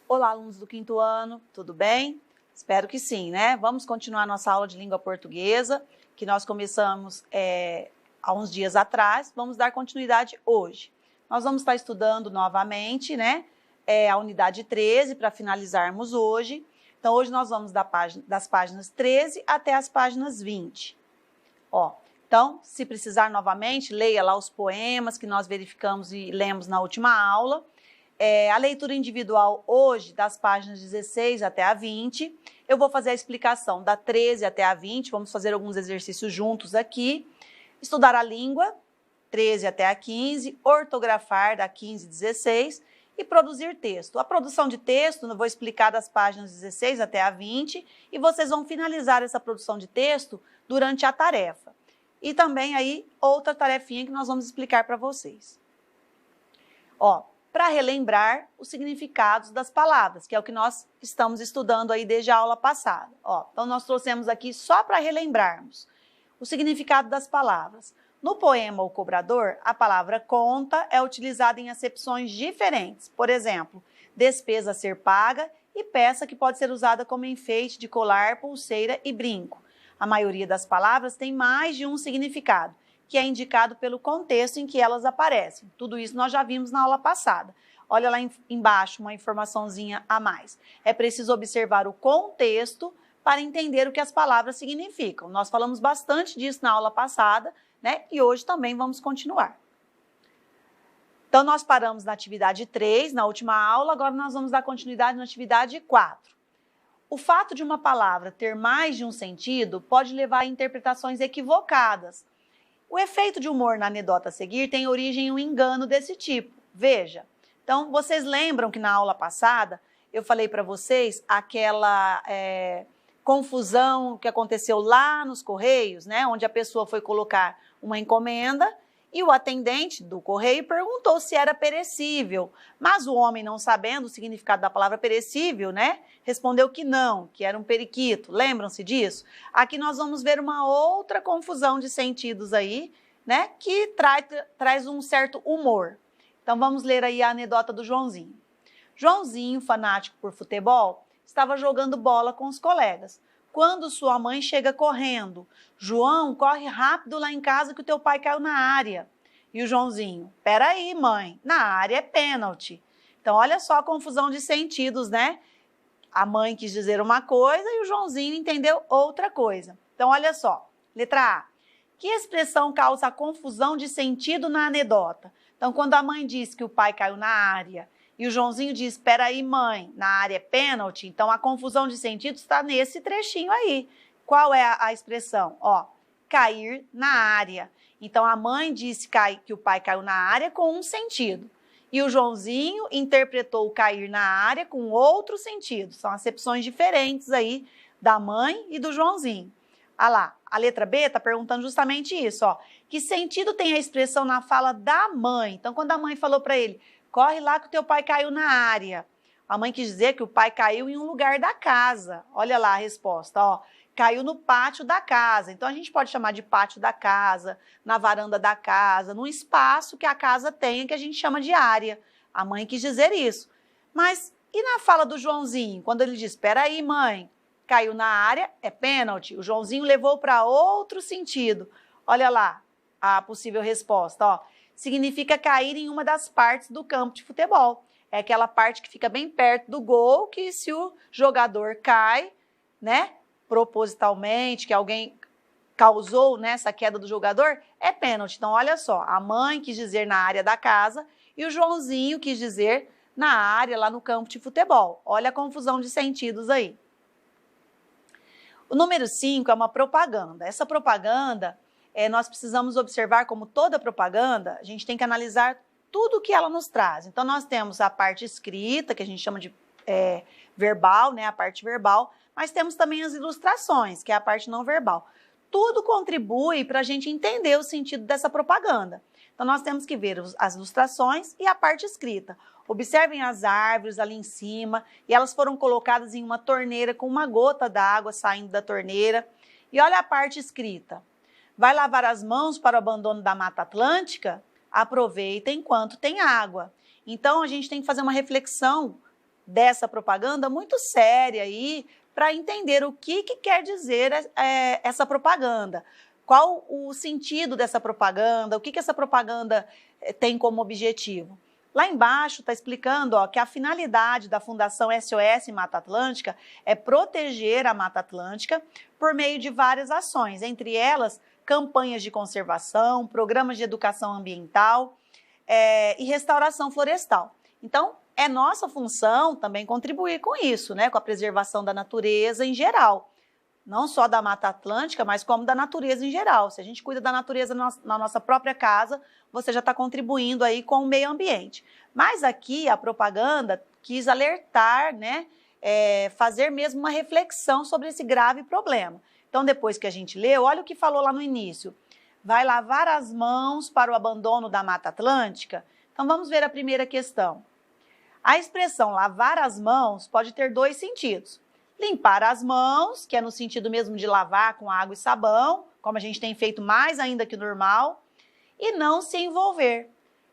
Olá, alunos do quinto ano, tudo bem? Espero que sim, né? Vamos continuar nossa aula de língua portuguesa, que nós começamos há uns dias atrás. Vamos dar continuidade hoje. Nós vamos estar estudando novamente, né? A unidade 13 para finalizarmos hoje. Então, hoje nós vamos das páginas 13 até as páginas 20. Então, se precisar novamente, leia lá os poemas que nós verificamos e lemos na última aula. A leitura individual hoje, das páginas 16 até a 20, eu vou fazer a explicação da 13 até a 20, vamos fazer alguns exercícios juntos aqui. Estudar a língua, 13 até a 15, ortografar, da 15 a 16, e produzir texto. A produção de texto, eu vou explicar das páginas 16 até a 20, e vocês vão finalizar essa produção de texto durante a tarefa. E também aí, outra tarefinha que nós vamos explicar para vocês. Para relembrar os significados das palavras, que é o que nós estamos estudando aí desde a aula passada. Então, nós trouxemos aqui só para relembrarmos o significado das palavras. No poema O Cobrador, a palavra conta é utilizada em acepções diferentes. Por exemplo, despesa a ser paga e peça que pode ser usada como enfeite de colar, pulseira e brinco. A maioria das palavras tem mais de um significado, que é indicado pelo contexto em que elas aparecem. Tudo isso nós já vimos na aula passada. Olha lá embaixo uma informaçãozinha a mais. É preciso observar o contexto para entender o que as palavras significam. Nós falamos bastante disso na aula passada, né? E hoje também vamos continuar. Então, nós paramos na atividade 3, na última aula, agora nós vamos dar continuidade na atividade 4. O fato de uma palavra ter mais de um sentido pode levar a interpretações equivocadas. O efeito de humor na anedota a seguir tem origem em um engano desse tipo. Veja, então vocês lembram que na aula passada eu falei para vocês aquela confusão que aconteceu lá nos Correios, né? Onde a pessoa foi colocar uma encomenda e o atendente do correio perguntou se era perecível. Mas o homem, não sabendo o significado da palavra perecível, né? Respondeu que não, que era um periquito. Lembram-se disso? Aqui nós vamos ver uma outra confusão de sentidos aí, né? Que traz um certo humor. Então vamos ler aí a anedota do Joãozinho. Joãozinho, fanático por futebol, estava jogando bola com os colegas, quando sua mãe chega correndo. João, corre rápido lá em casa que o teu pai caiu na área. E o Joãozinho, peraí, mãe, na área é pênalti. Então, olha só a confusão de sentidos, né? A mãe quis dizer uma coisa e o Joãozinho entendeu outra coisa. Então, olha só. Letra A. Que expressão causa a confusão de sentido na anedota? Então, quando a mãe diz que o pai caiu na área e o Joãozinho diz, espera aí, mãe, na área é pênalti, então a confusão de sentido está nesse trechinho aí. Qual é a expressão? Cair na área. Então, a mãe disse que o pai caiu na área com um sentido. E o Joãozinho interpretou o cair na área com outro sentido. São acepções diferentes aí da mãe e do Joãozinho. Ah lá, a letra B está perguntando justamente isso, Que sentido tem a expressão na fala da mãe? Então, quando a mãe falou para ele, corre lá que o teu pai caiu na área. A mãe quis dizer que o pai caiu em um lugar da casa. Olha lá a resposta, Caiu no pátio da casa. Então, a gente pode chamar de pátio da casa, na varanda da casa, num espaço que a casa tenha, que a gente chama de área. A mãe quis dizer isso. Mas, e na fala do Joãozinho? Quando ele diz, espera aí, mãe, caiu na área, é pênalti. O Joãozinho levou para outro sentido. Olha lá a possível resposta, Significa cair em uma das partes do campo de futebol. É aquela parte que fica bem perto do gol, que se o jogador cai, né, propositalmente, que alguém causou nessa queda do jogador, é pênalti. Então, olha só, a mãe quis dizer na área da casa e o Joãozinho quis dizer na área, lá no campo de futebol. Olha a confusão de sentidos aí. O número 5 é uma propaganda. Essa propaganda, nós precisamos observar como toda propaganda, a gente tem que analisar tudo o que ela nos traz. Então, nós temos a parte escrita, que a gente chama de verbal, né, a parte verbal, mas temos também as ilustrações, que é a parte não verbal. Tudo contribui para a gente entender o sentido dessa propaganda. Então, nós temos que ver as ilustrações e a parte escrita. Observem as árvores ali em cima, e elas foram colocadas em uma torneira com uma gota d'água saindo da torneira. E olha a parte escrita. Vai lavar as mãos para o abandono da Mata Atlântica? Aproveita enquanto tem água. Então, a gente tem que fazer uma reflexão dessa propaganda muito séria aí para entender o que quer dizer essa propaganda. Qual o sentido dessa propaganda, o que essa propaganda tem como objetivo. Lá embaixo está explicando que a finalidade da Fundação SOS Mata Atlântica é proteger a Mata Atlântica por meio de várias ações, entre elas campanhas de conservação, programas de educação ambiental e restauração florestal. Então, é nossa função também contribuir com isso, né, com a preservação da natureza em geral. Não só da Mata Atlântica, mas como da natureza em geral. Se a gente cuida da natureza na nossa própria casa, você já está contribuindo aí com o meio ambiente. Mas aqui a propaganda quis alertar, né, fazer mesmo uma reflexão sobre esse grave problema. Então, depois que a gente leu, olha o que falou lá no início. Vai lavar as mãos para o abandono da Mata Atlântica? Então, vamos ver a primeira questão. A expressão lavar as mãos pode ter dois sentidos. Limpar as mãos, que é no sentido mesmo de lavar com água e sabão, como a gente tem feito mais ainda que o normal, e não se envolver.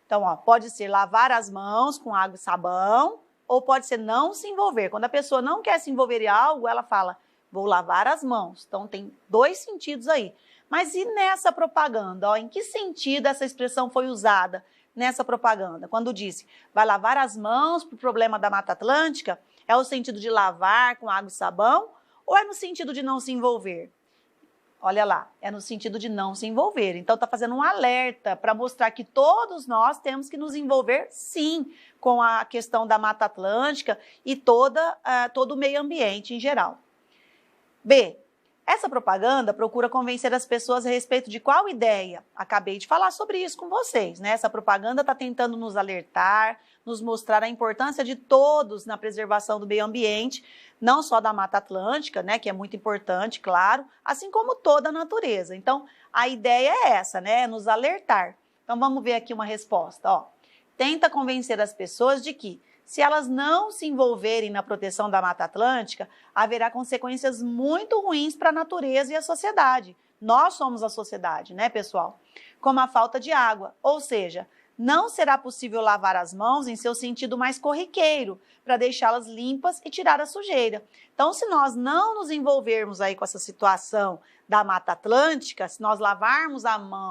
Então, pode ser lavar as mãos com água e sabão, ou pode ser não se envolver. Quando a pessoa não quer se envolver em algo, ela fala, vou lavar as mãos. Então, tem dois sentidos aí. Mas e nessa propaganda? Em que sentido essa expressão foi usada nessa propaganda? Quando disse, vai lavar as mãos para o problema da Mata Atlântica, é o sentido de lavar com água e sabão ou é no sentido de não se envolver? Olha lá, é no sentido de não se envolver. Então, está fazendo um alerta para mostrar que todos nós temos que nos envolver, sim, com a questão da Mata Atlântica e todo o meio ambiente em geral. B. Essa propaganda procura convencer as pessoas a respeito de qual ideia? Acabei de falar sobre isso com vocês, né? Essa propaganda está tentando nos alertar, nos mostrar a importância de todos na preservação do meio ambiente, não só da Mata Atlântica, né? Que é muito importante, claro, assim como toda a natureza. Então, a ideia é essa, né? Nos alertar. Então, vamos ver aqui uma resposta, Tenta convencer as pessoas de que, se elas não se envolverem na proteção da Mata Atlântica, haverá consequências muito ruins para a natureza e a sociedade. Nós somos a sociedade, né, pessoal? Como a falta de água, ou seja, não será possível lavar as mãos em seu sentido mais corriqueiro, para deixá-las limpas e tirar a sujeira. Então, se nós não nos envolvermos aí com essa situação da Mata Atlântica, se nós lavarmos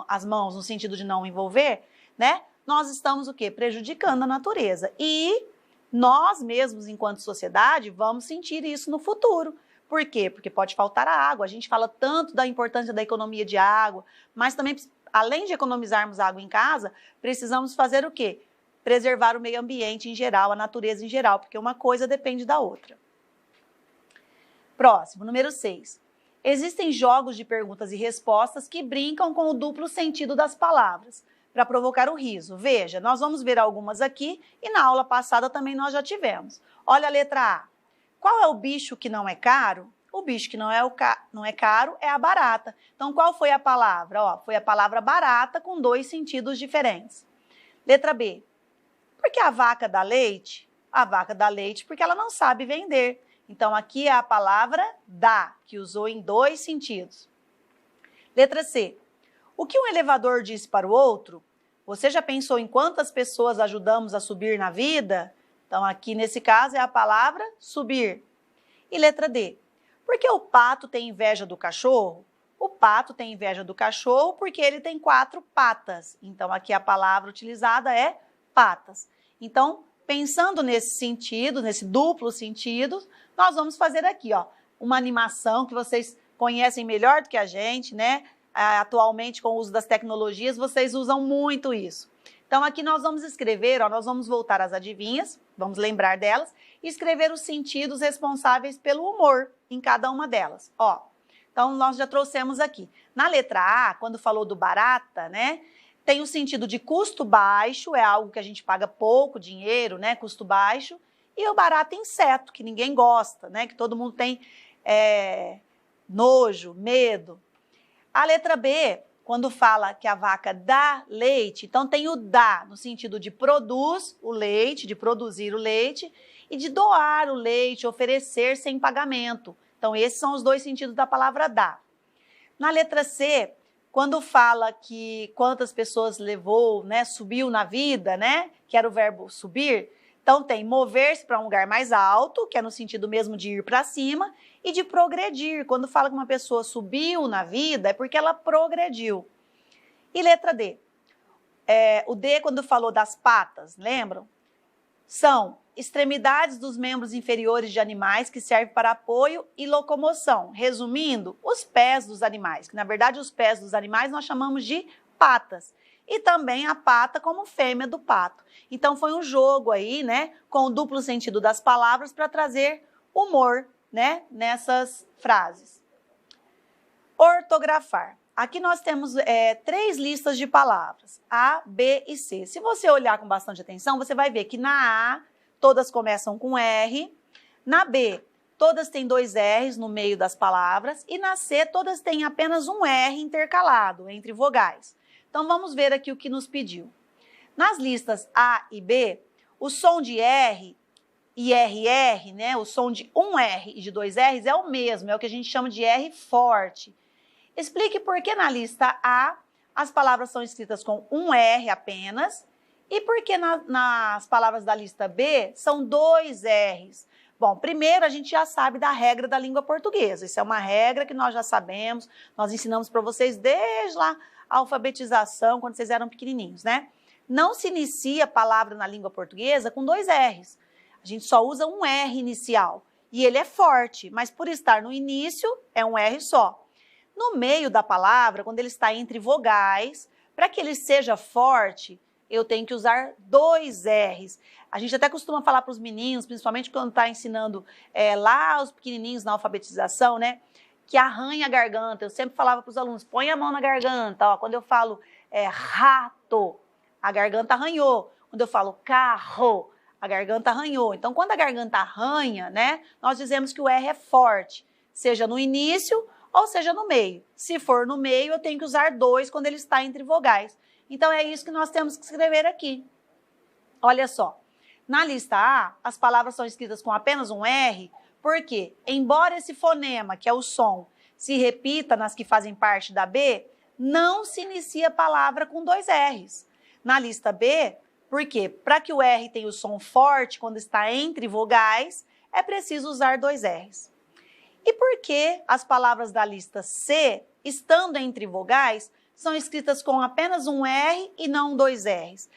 as mãos no sentido de não envolver, né, nós estamos o quê? Prejudicando a natureza. E nós mesmos, enquanto sociedade, vamos sentir isso no futuro. Por quê? Porque pode faltar a água. A gente fala tanto da importância da economia de água, mas também, além de economizarmos água em casa, precisamos fazer o quê? Preservar o meio ambiente em geral, a natureza em geral, porque uma coisa depende da outra. Próximo, número 6. Existem jogos de perguntas e respostas que brincam com o duplo sentido das palavras, para provocar o riso. Veja, nós vamos ver algumas aqui e na aula passada também nós já tivemos. Olha a letra A. Qual é o bicho que não é caro? O bicho que não é caro é a barata. Então, qual foi a palavra? Foi a palavra barata com dois sentidos diferentes. Letra B. Por que a vaca dá leite? A vaca dá leite porque ela não sabe vender. Então, aqui é a palavra dá, que usou em dois sentidos. Letra C. O que um elevador disse para o outro? Você já pensou em quantas pessoas ajudamos a subir na vida? Então, aqui nesse caso é a palavra subir. E letra D. Por que o pato tem inveja do cachorro? O pato tem inveja do cachorro porque ele tem 4 patas. Então, aqui a palavra utilizada é patas. Então, pensando nesse sentido, nesse duplo sentido, nós vamos fazer aqui, uma animação que vocês conhecem melhor do que a gente, né? Atualmente, com o uso das tecnologias, vocês usam muito isso. Então, aqui nós vamos escrever, nós vamos voltar às adivinhas, vamos lembrar delas, e escrever os sentidos responsáveis pelo humor em cada uma delas. Então, nós já trouxemos aqui. Na letra A, quando falou do barata, né, tem o sentido de custo baixo, é algo que a gente paga pouco dinheiro, né, custo baixo, e o barata inseto, que ninguém gosta, né, que todo mundo tem nojo, medo. A letra B, quando fala que a vaca dá leite, então tem o dá no sentido de produz o leite, de produzir o leite, e de doar o leite, oferecer sem pagamento. Então, esses são os dois sentidos da palavra dá. Na letra C, quando fala que quantas pessoas levou, né, subiu na vida, né, que era o verbo subir, Então, tem mover-se para um lugar mais alto, que é no sentido mesmo de ir para cima, e de progredir. Quando fala que uma pessoa subiu na vida, é porque ela progrediu. E letra D. O D, quando falou das patas, lembram? São extremidades dos membros inferiores de animais que servem para apoio e locomoção. Resumindo, os pés dos animais, que na verdade os pés dos animais nós chamamos de patas. E também a pata como fêmea do pato. Então foi um jogo aí, né, com o duplo sentido das palavras para trazer humor, né, nessas frases. Ortografar. Aqui nós temos 3 listas de palavras, A, B e C. Se você olhar com bastante atenção, você vai ver que na A, todas começam com R, na B, todas têm 2 R's no meio das palavras, e na C, todas têm apenas um R intercalado entre vogais. Então, vamos ver aqui o que nos pediu. Nas listas A e B, o som de R e RR, né, o som de um R e de 2 R's é o mesmo, é o que a gente chama de R forte. Explique por que na lista A as palavras são escritas com um R apenas e por que nas palavras da lista B são 2 R's. Bom, primeiro a gente já sabe da regra da língua portuguesa. Isso é uma regra que nós já sabemos, nós ensinamos para vocês desde lá a alfabetização, quando vocês eram pequenininhos, né? Não se inicia palavra na língua portuguesa com 2 R's. A gente só usa um R inicial e ele é forte, mas por estar no início é um R só. No meio da palavra, quando ele está entre vogais, para que ele seja forte, eu tenho que usar 2 R's. A gente até costuma falar para os meninos, principalmente quando está ensinando lá os pequenininhos na alfabetização, né? Que arranha a garganta. Eu sempre falava para os alunos, põe a mão na garganta. Ó, quando eu falo rato, a garganta arranhou. Quando eu falo carro, a garganta arranhou. Então, quando a garganta arranha, né? Nós dizemos que o R é forte, seja no início ou seja no meio. Se for no meio, eu tenho que usar 2 quando ele está entre vogais. Então, é isso que nós temos que escrever aqui. Olha só, na lista A, as palavras são escritas com apenas um R, porque, embora esse fonema, que é o som, se repita nas que fazem parte da B, não se inicia a palavra com 2 R's. Na lista B, porque para que o R tenha o som forte quando está entre vogais, é preciso usar 2 R's. E por que as palavras da lista C, estando entre vogais, são escritas com apenas um R e não 2 R's?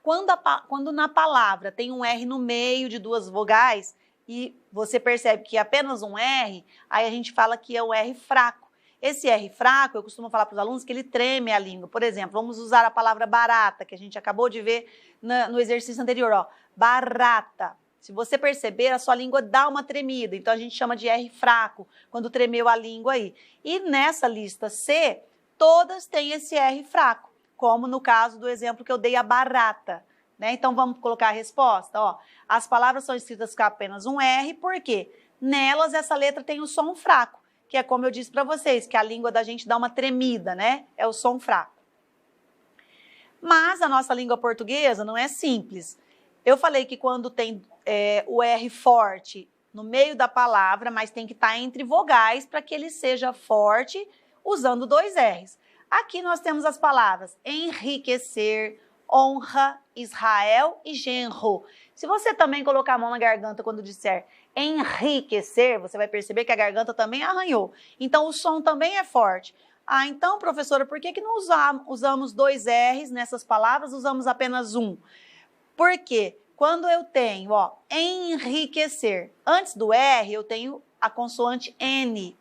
Quando na palavra tem um R no meio de 2 vogais e você percebe que é apenas um R, aí a gente fala que é o R fraco. Esse R fraco, eu costumo falar para os alunos que ele treme a língua. Por exemplo, vamos usar a palavra barata, que a gente acabou de ver no exercício anterior, ó, barata. Se você perceber, a sua língua dá uma tremida, então a gente chama de R fraco, quando tremeu a língua aí. E nessa lista C, todas têm esse R fraco, como no caso do exemplo que eu dei, a barata. Né? Então vamos colocar a resposta. Ó. As palavras são escritas com apenas um R, porque nelas essa letra tem o som fraco, que é como eu disse para vocês, que a língua da gente dá uma tremida, né? É o som fraco. Mas a nossa língua portuguesa não é simples. Eu falei que quando tem o R forte no meio da palavra, mas tem que estar entre vogais para que ele seja forte, usando 2 R's. Aqui nós temos as palavras enriquecer, honra, Israel e genro. Se você também colocar a mão na garganta quando disser enriquecer, você vai perceber que a garganta também arranhou. Então o som também é forte. Ah, então, professora, por que não usamos 2 R's nessas palavras, usamos apenas um? Porque quando eu tenho, ó, enriquecer, antes do R eu tenho a consoante N.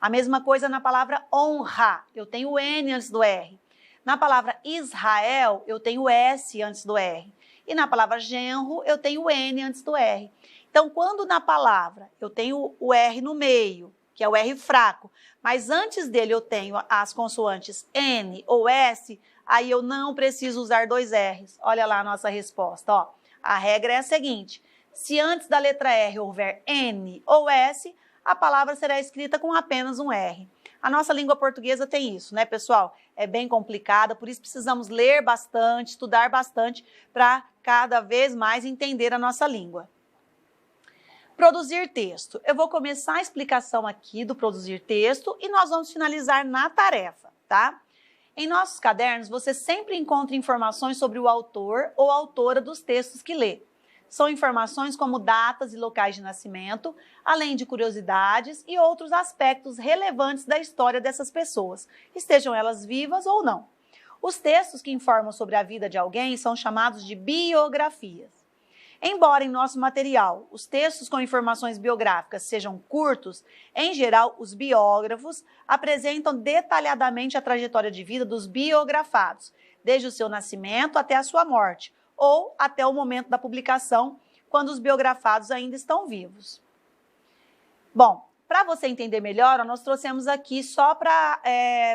A mesma coisa na palavra honra, eu tenho o N antes do R. Na palavra Israel, eu tenho o S antes do R. E na palavra genro, eu tenho o N antes do R. Então, quando na palavra eu tenho o R no meio, que é o R fraco, mas antes dele eu tenho as consoantes N ou S, aí eu não preciso usar 2 R's. Olha lá a nossa resposta, ó. A regra é a seguinte, se antes da letra R houver N ou S, a palavra será escrita com apenas um R. A nossa língua portuguesa tem isso, né, pessoal? É bem complicada, por isso precisamos ler bastante, estudar bastante, para cada vez mais entender a nossa língua. Produzir texto. Eu vou começar a explicação aqui do produzir texto e nós vamos finalizar na tarefa, tá? Em nossos cadernos, você sempre encontra informações sobre o autor ou autora dos textos que lê. São informações como datas e locais de nascimento, além de curiosidades e outros aspectos relevantes da história dessas pessoas, estejam elas vivas ou não. Os textos que informam sobre a vida de alguém são chamados de biografias. Embora em nosso material os textos com informações biográficas sejam curtos, em geral os biógrafos apresentam detalhadamente a trajetória de vida dos biografados, desde o seu nascimento até a sua morte, ou até o momento da publicação, quando os biografados ainda estão vivos. Bom, para você entender melhor, nós trouxemos aqui só para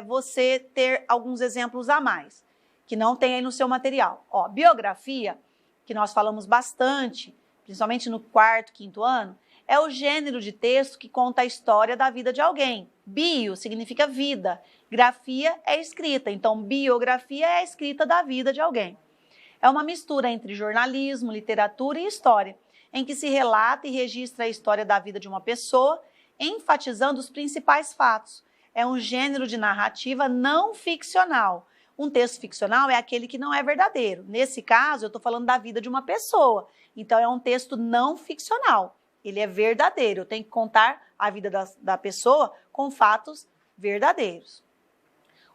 você ter alguns exemplos a mais, que não tem aí no seu material. Ó, biografia, que nós falamos bastante, principalmente no 4º, 5º ano, é o gênero de texto que conta a história da vida de alguém. Bio significa vida, grafia é escrita, então biografia é a escrita da vida de alguém. É uma mistura entre jornalismo, literatura e história, em que se relata e registra a história da vida de uma pessoa, enfatizando os principais fatos. É um gênero de narrativa não ficcional. Um texto ficcional é aquele que não é verdadeiro. Nesse caso, eu estou falando da vida de uma pessoa. Então, é um texto não ficcional. Ele é verdadeiro. Eu tenho que contar a vida da pessoa com fatos verdadeiros.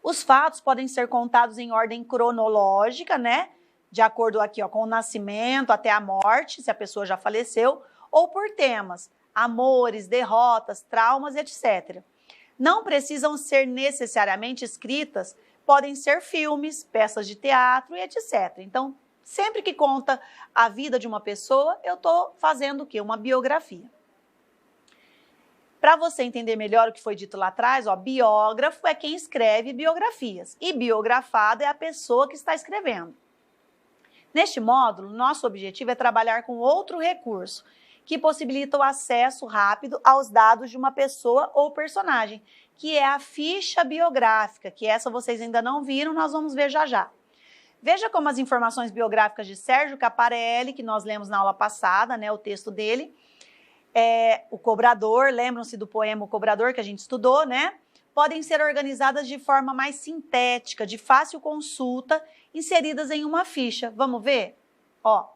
Os fatos podem ser contados em ordem cronológica, né? De acordo aqui, ó, com o nascimento até a morte, se a pessoa já faleceu, ou por temas, amores, derrotas, traumas, etc. Não precisam ser necessariamente escritas, podem ser filmes, peças de teatro e etc. Então, sempre que conta a vida de uma pessoa, eu estou fazendo o quê? Uma biografia. Para você entender melhor o que foi dito lá atrás, ó, biógrafo é quem escreve biografias e biografado é a pessoa que está escrevendo. Neste módulo, nosso objetivo é trabalhar com outro recurso, que possibilita o acesso rápido aos dados de uma pessoa ou personagem, que é a ficha biográfica, que essa vocês ainda não viram, nós vamos ver já já. Veja como as informações biográficas de Sérgio Caparelli, que nós lemos na aula passada, né, o texto dele, o Cobrador, lembram-se do poema O Cobrador que a gente estudou, né? Podem ser organizadas de forma mais sintética, de fácil consulta, inseridas em uma ficha. Vamos ver? Ó.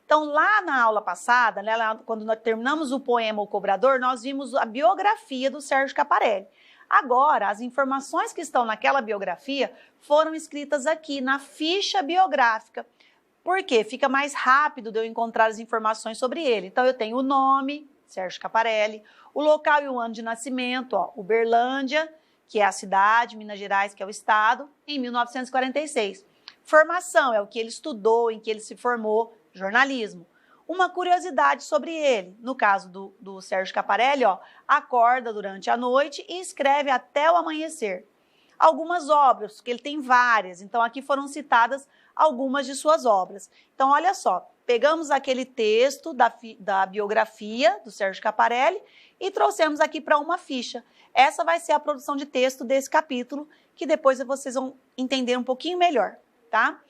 Então, lá na aula passada, né, quando nós terminamos o poema O Cobrador, nós vimos a biografia do Sérgio Caparelli. Agora, as informações que estão naquela biografia foram escritas aqui na ficha biográfica. Por quê? Fica mais rápido de eu encontrar as informações sobre ele. Então, eu tenho o nome, Sérgio Caparelli, o local e o ano de nascimento, ó, Uberlândia, que é a cidade, Minas Gerais, que é o estado, em 1946. Formação é o que ele estudou, em que ele se formou, jornalismo. Uma curiosidade sobre ele, no caso do Sérgio Caparelli, ó, acorda durante a noite e escreve até o amanhecer. Algumas obras, que ele tem várias, então aqui foram citadas algumas de suas obras. Então, olha só, pegamos aquele texto da biografia do Sérgio Caparelli e trouxemos aqui para uma ficha. Essa vai ser a produção de texto desse capítulo, que depois vocês vão entender um pouquinho melhor, tá?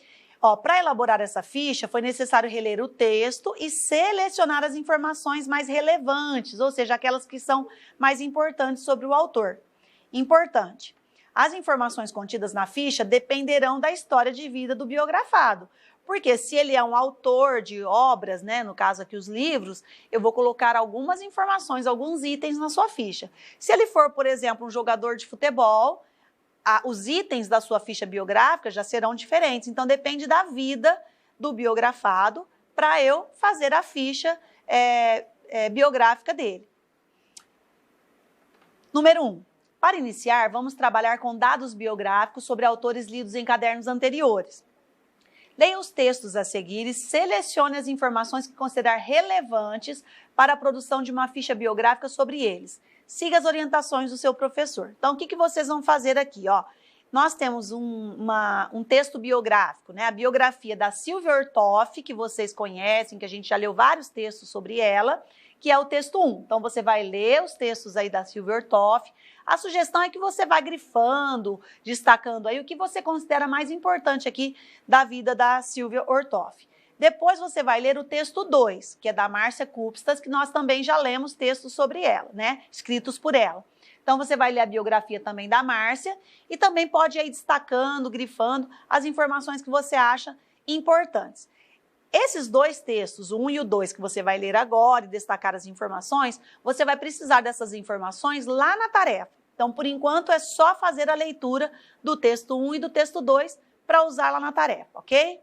Para elaborar essa ficha, foi necessário reler o texto e selecionar as informações mais relevantes, ou seja, aquelas que são mais importantes sobre o autor. Importante. As informações contidas na ficha dependerão da história de vida do biografado, porque se ele é um autor de obras, né, no caso aqui os livros, eu vou colocar algumas informações, alguns itens na sua ficha. Se ele for, por exemplo, um jogador de futebol, os itens da sua ficha biográfica já serão diferentes. Então, depende da vida do biografado para eu fazer a ficha biográfica dele. Número 1. Para iniciar, vamos trabalhar com dados biográficos sobre autores lidos em cadernos anteriores. Leia os textos a seguir e selecione as informações que considerar relevantes para a produção de uma ficha biográfica sobre eles. Siga as orientações do seu professor. Então, o que vocês vão fazer aqui? Ó? Nós temos um texto biográfico, né? A biografia da Silvia Ortoff, que vocês conhecem, que a gente já leu vários textos sobre ela, que é o texto 1. Então, você vai ler os textos aí da Silvia Ortoff. A sugestão é que você vá grifando, destacando aí o que você considera mais importante aqui da vida da Silvia Ortoff. Depois você vai ler o texto 2, que é da Márcia Kupstas, que nós também já lemos textos sobre ela, né? Escritos por ela. Então, você vai ler a biografia também da Márcia e também pode ir destacando, grifando as informações que você acha importantes. Esses dois textos, o 1 e o 2, que você vai ler agora e destacar as informações, você vai precisar dessas informações lá na tarefa. Então, por enquanto, é só fazer a leitura do texto 1 e do texto 2 para usar lá na tarefa, ok?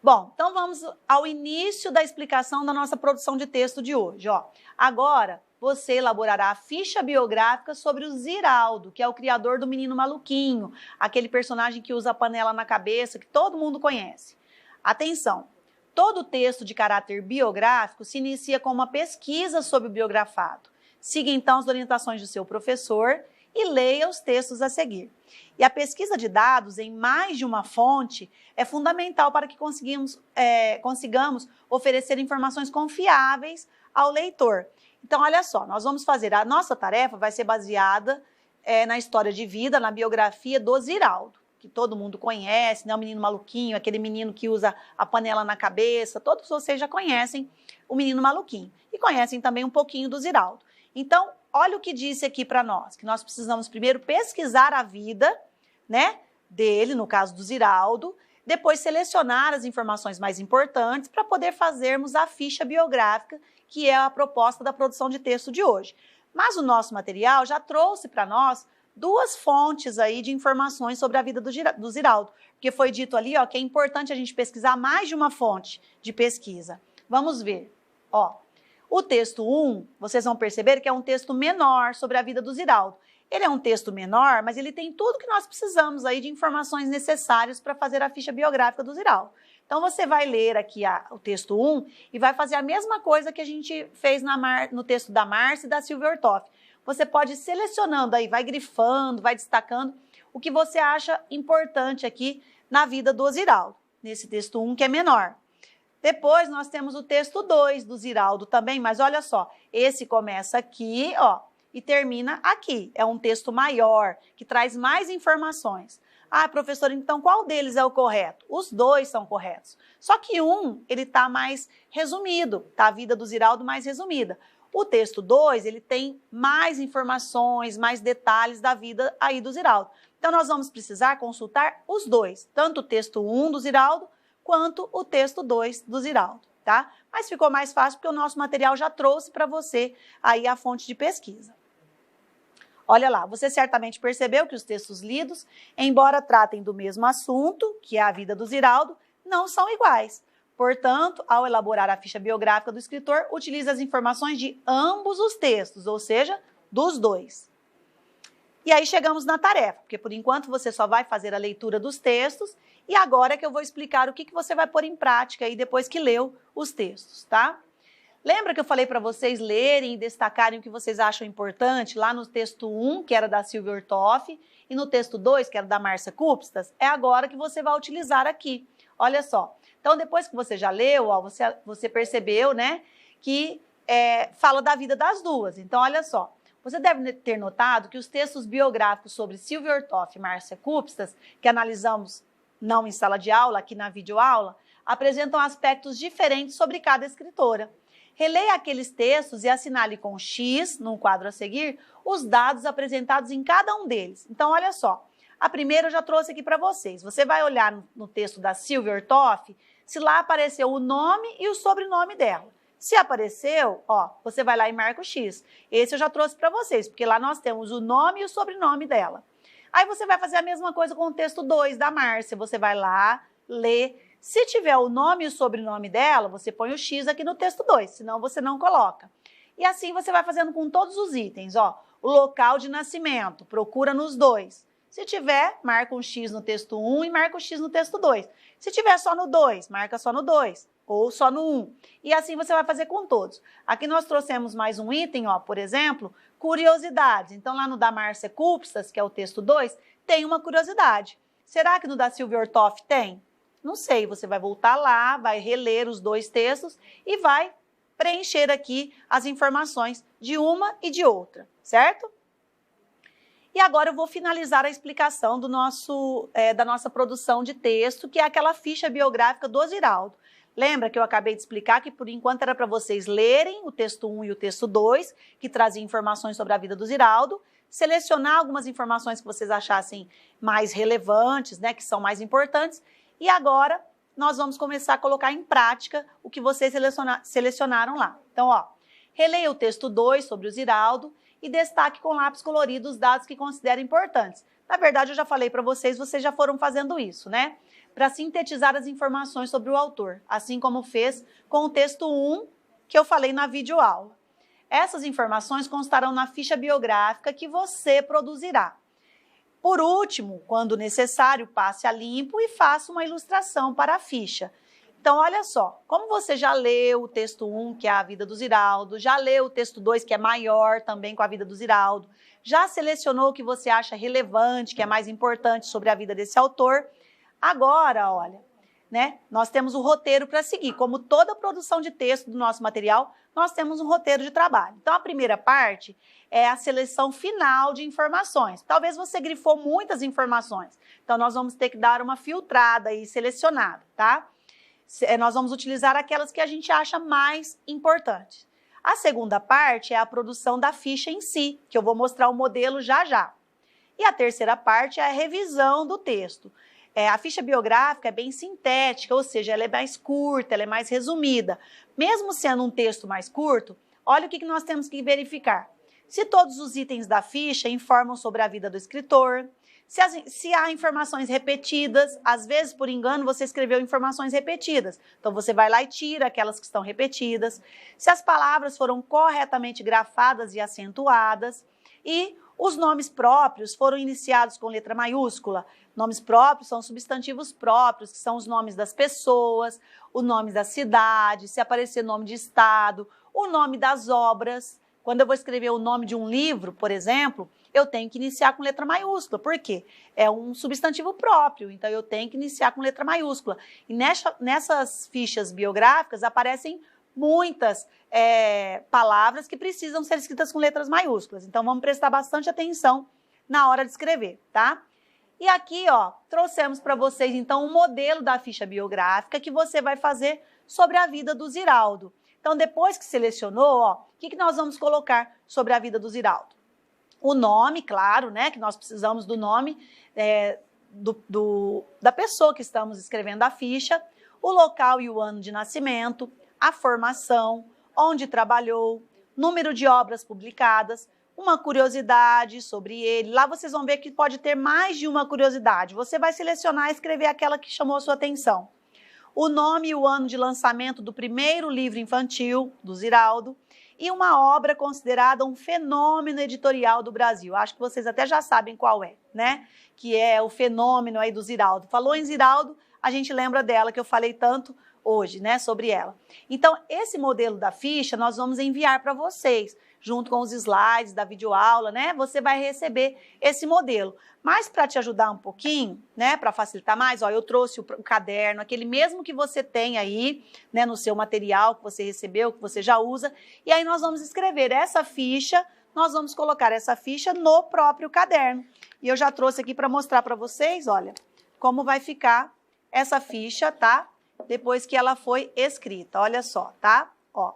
Bom, então vamos ao início da explicação da nossa produção de texto de hoje. Ó. Agora, você elaborará a ficha biográfica sobre o Ziraldo, que é o criador do Menino Maluquinho, aquele personagem que usa a panela na cabeça, que todo mundo conhece. Atenção, todo texto de caráter biográfico se inicia com uma pesquisa sobre o biografado. Siga então as orientações do seu professor e leia os textos a seguir. E a pesquisa de dados em mais de uma fonte é fundamental para que consigamos oferecer informações confiáveis ao leitor. Então, olha só, nós vamos fazer, a nossa tarefa vai ser baseada na história de vida, na biografia do Ziraldo, que todo mundo conhece, né? O menino maluquinho, aquele menino que usa a panela na cabeça, todos vocês já conhecem o menino maluquinho e conhecem também um pouquinho do Ziraldo. Então, olha o que disse aqui para nós, que nós precisamos primeiro pesquisar a vida, né, dele, no caso do Ziraldo, depois selecionar as informações mais importantes para poder fazermos a ficha biográfica, que é a proposta da produção de texto de hoje. Mas o nosso material já trouxe para nós duas fontes aí de informações sobre a vida do Ziraldo, porque foi dito ali, ó, que é importante a gente pesquisar mais de uma fonte de pesquisa. Vamos ver, ó. O texto 1, vocês vão perceber que é um texto menor sobre a vida do Ziraldo. Ele é um texto menor, mas ele tem tudo que nós precisamos aí de informações necessárias para fazer a ficha biográfica do Ziraldo. Então, você vai ler aqui o texto 1 e vai fazer a mesma coisa que a gente fez no texto da Márcia e da Silvia Ortoff. Você pode ir selecionando aí, vai grifando, vai destacando o que você acha importante aqui na vida do Ziraldo, nesse texto 1 que é menor. Depois nós temos o texto 2 do Ziraldo também, mas olha só, esse começa aqui, ó, e termina aqui. É um texto maior, que traz mais informações. Ah, professora, então qual deles é o correto? Os dois são corretos. Só que um, ele está mais resumido, tá? A vida do Ziraldo mais resumida. O texto 2, ele tem mais informações, mais detalhes da vida aí do Ziraldo. Então, nós vamos precisar consultar os dois, tanto o texto 1 do Ziraldo, quanto o texto 2 do Ziraldo, tá? Mas ficou mais fácil porque o nosso material já trouxe para você aí a fonte de pesquisa. Olha lá, você certamente percebeu que os textos lidos, embora tratem do mesmo assunto, que é a vida do Ziraldo, não são iguais. Portanto, ao elaborar a ficha biográfica do escritor, utilize as informações de ambos os textos, ou seja, dos dois. E aí chegamos na tarefa, porque por enquanto você só vai fazer a leitura dos textos e agora é que eu vou explicar o que você vai pôr em prática aí depois que leu os textos, tá? Lembra que eu falei para vocês lerem e destacarem o que vocês acham importante lá no texto 1, que era da Silvia Ortoff, e no texto 2, que era da Márcia Kupstas? É agora que você vai utilizar aqui. Olha só. Então, depois que você já leu, ó, você percebeu, né, que fala da vida das duas. Então, olha só. Você deve ter notado que os textos biográficos sobre Silvia Ortoff e Márcia Kupstas, que analisamos não em sala de aula, aqui na videoaula, apresentam aspectos diferentes sobre cada escritora. Releia aqueles textos e assinale com X, no quadro a seguir, os dados apresentados em cada um deles. Então, olha só. A primeira eu já trouxe aqui para vocês. Você vai olhar no texto da Silvia Ortoff se lá apareceu o nome e o sobrenome dela. Se apareceu, ó, você vai lá e marca o X. Esse eu já trouxe para vocês, porque lá nós temos o nome e o sobrenome dela. Aí você vai fazer a mesma coisa com o texto 2 da Márcia. Você vai lá, lê. Se tiver o nome e o sobrenome dela, você põe o X aqui no texto 2, senão você não coloca. E assim você vai fazendo com todos os itens, ó. O local de nascimento, procura nos dois. Se tiver, marca um X no texto 1 e marca o X no texto 2. Se tiver só no 2, marca só no 2 ou só no 1. E assim você vai fazer com todos. Aqui nós trouxemos mais um item, ó, por exemplo, curiosidades. Então lá no da Márcia Kupstas, que é o texto 2, tem uma curiosidade. Será que no da Silvia Ortoff tem? Não sei, você vai voltar lá, vai reler os dois textos e vai preencher aqui as informações de uma e de outra, certo? E agora eu vou finalizar a explicação da nossa produção de texto, que é aquela ficha biográfica do Ziraldo. Lembra que eu acabei de explicar que, por enquanto, era para vocês lerem o texto 1 e o texto 2, que trazia informações sobre a vida do Ziraldo, selecionar algumas informações que vocês achassem mais relevantes, né, que são mais importantes, e agora nós vamos começar a colocar em prática o que vocês selecionaram lá. Então, ó, releia o texto 2 sobre o Ziraldo e destaque com lápis colorido os dados que considera importantes. Na verdade, eu já falei para vocês já foram fazendo isso, né? Para sintetizar as informações sobre o autor, assim como fez com o texto 1 que eu falei na videoaula. Essas informações constarão na ficha biográfica que você produzirá. Por último, quando necessário, passe a limpo e faça uma ilustração para a ficha. Então, olha só, como você já leu o texto 1, que é a vida do Ziraldo, já leu o texto 2, que é maior, também com a vida do Ziraldo, já selecionou o que você acha relevante, que é mais importante sobre a vida desse autor, agora, olha, né, nós temos o roteiro para seguir. Como toda produção de texto do nosso material, nós temos um roteiro de trabalho. Então, a primeira parte é a seleção final de informações. Talvez você grifou muitas informações, então nós vamos ter que dar uma filtrada e selecionada, tá? Nós vamos utilizar aquelas que a gente acha mais importantes. A segunda parte é a produção da ficha em si, que eu vou mostrar o modelo já já. E a terceira parte é a revisão do texto. A ficha biográfica é bem sintética, ou seja, ela é mais curta, ela é mais resumida. Mesmo sendo um texto mais curto, olha o que nós temos que verificar. Se todos os itens da ficha informam sobre a vida do escritor, se há informações repetidas, às vezes, por engano, você escreveu informações repetidas. Então, você vai lá e tira aquelas que estão repetidas. Se as palavras foram corretamente grafadas e acentuadas. E os nomes próprios foram iniciados com letra maiúscula. Nomes próprios são substantivos próprios, que são os nomes das pessoas, o nome da cidade, se aparecer nome de estado, o nome das obras. Quando eu vou escrever o nome de um livro, por exemplo, eu tenho que iniciar com letra maiúscula. Por quê? É um substantivo próprio, então eu tenho que iniciar com letra maiúscula. E nessas fichas biográficas aparecem muitas palavras que precisam ser escritas com letras maiúsculas. Então, vamos prestar bastante atenção na hora de escrever, tá? E aqui, ó, trouxemos para vocês, então, um modelo da ficha biográfica que você vai fazer sobre a vida do Ziraldo. Então, depois que selecionou, ó, o que nós vamos colocar sobre a vida do Ziraldo? O nome, claro, né, que nós precisamos do nome da pessoa que estamos escrevendo a ficha, o local e o ano de nascimento, a formação, onde trabalhou, número de obras publicadas, uma curiosidade sobre ele. Lá vocês vão ver que pode ter mais de uma curiosidade. Você vai selecionar e escrever aquela que chamou a sua atenção. O nome e o ano de lançamento do primeiro livro infantil, do Ziraldo, e uma obra considerada um fenômeno editorial do Brasil. Acho que vocês até já sabem qual é, né? Que é o fenômeno aí do Ziraldo. Falou em Ziraldo, a gente lembra dela, que eu falei tanto hoje, né, sobre ela. Então, esse modelo da ficha nós vamos enviar para vocês, junto com os slides da videoaula, né? Você vai receber esse modelo. Mas para te ajudar um pouquinho, né, para facilitar mais, ó, eu trouxe o caderno, aquele mesmo que você tem aí, né, no seu material que você recebeu, que você já usa, e aí nós vamos escrever essa ficha, nós vamos colocar essa ficha no próprio caderno. E eu já trouxe aqui para mostrar para vocês, olha, como vai ficar essa ficha, tá? Depois que ela foi escrita, olha só, tá? Ó,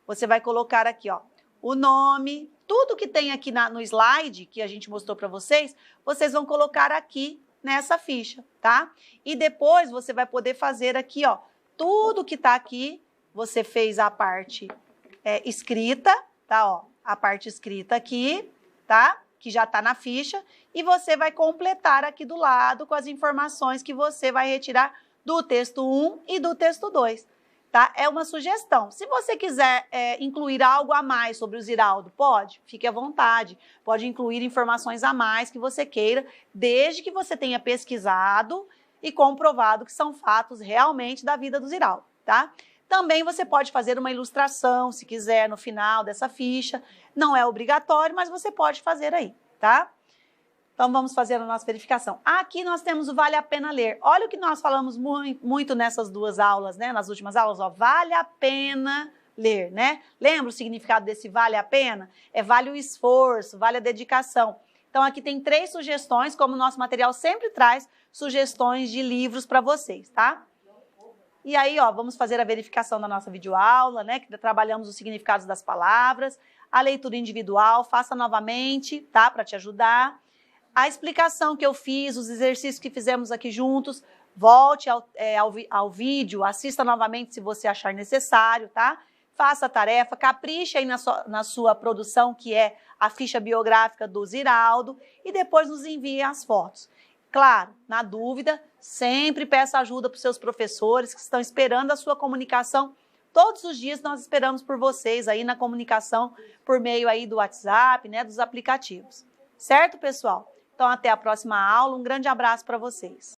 você vai colocar aqui, ó, o nome, tudo que tem aqui no slide que a gente mostrou para vocês, vocês vão colocar aqui nessa ficha, tá? E depois você vai poder fazer aqui, ó, tudo que tá aqui, você fez a parte escrita, tá? Ó, a parte escrita aqui, tá? Que já tá na ficha, e você vai completar aqui do lado com as informações que você vai retirar do texto 1 e do texto 2. Tá? É uma sugestão. Se você quiser incluir algo a mais sobre o Ziraldo, pode, fique à vontade. Pode incluir informações a mais que você queira, desde que você tenha pesquisado e comprovado que são fatos realmente da vida do Ziraldo, tá? Também você pode fazer uma ilustração, se quiser, no final dessa ficha. Não é obrigatório, mas você pode fazer aí, tá? Então, vamos fazer a nossa verificação. Aqui nós temos o Vale a Pena Ler. Olha o que nós falamos muito nessas duas aulas, né? Nas últimas aulas, ó, vale a pena ler, né? Lembra o significado desse vale a pena? Vale o esforço, vale a dedicação. Então, aqui tem 3 sugestões, como o nosso material sempre traz sugestões de livros para vocês, tá? E aí, ó, vamos fazer a verificação da nossa videoaula, né? Que trabalhamos os significados das palavras, a leitura individual, faça novamente, tá? Para te ajudar. A explicação que eu fiz, os exercícios que fizemos aqui juntos, volte ao vídeo, assista novamente se você achar necessário, tá? Faça a tarefa, capriche aí na sua produção, que é a ficha biográfica do Ziraldo, e depois nos envie as fotos. Claro, na dúvida, sempre peça ajuda para os seus professores que estão esperando a sua comunicação. Todos os dias nós esperamos por vocês aí na comunicação por meio aí do WhatsApp, né, dos aplicativos. Certo, pessoal? Então, até a próxima aula. Um grande abraço para vocês.